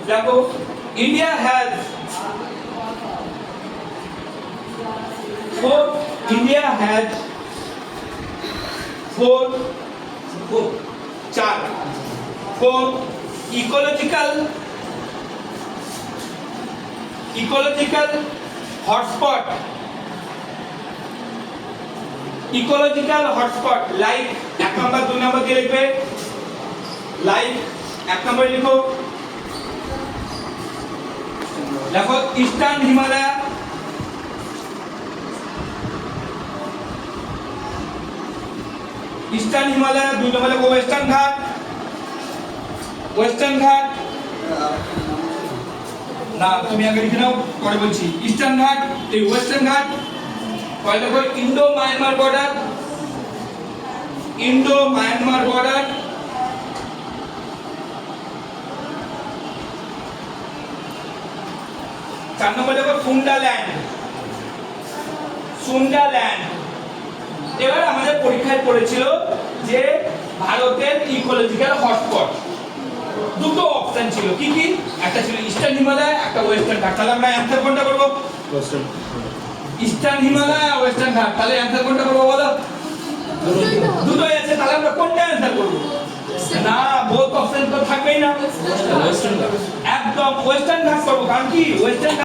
দেখো India has four India has four ecological hotspot like এক number দুই number দিয়ে লিখবে লাইক এক নম্বরে লিখো দেখো ইস্টার্ন হিমালয় দুই নম্বরে লিখো ওয়েস্টার্ন ঘাট না তুমি আগে লিখে নাও পরে বলছি ইস্টার্ন ঘাট এই ওয়েস্টার্ন ঘাট পরে দেখো ইন্দো মায়ানমার বর্ডার 4 নম্বর দেখো সুন্ডাল্যান্ড এবার আমাদের পরীক্ষায় পড়েছিল যে ভারতের ইকোলজিক্যাল হটস্পট দুটো অপশন ছিল কি কি একটা ছিল ইস্টার্ন হিমালয় একটা ওয়েস্টার্ন ঘাট তাহলে আমরা অ্যানসার কোনটা করব ইস্টার্ন হিমালয় আর ওয়েস্টার্ন ঘাট তাহলে অ্যানসার কোনটা করব বলো দুটোই আছে তাহলে আমরা কোনটা অ্যানসার করব না বোথ অপশন তো থাকবেই না একদম ওয়েস্টার্ন ঘাট করব কারণ কি ওয়েস্টার্ন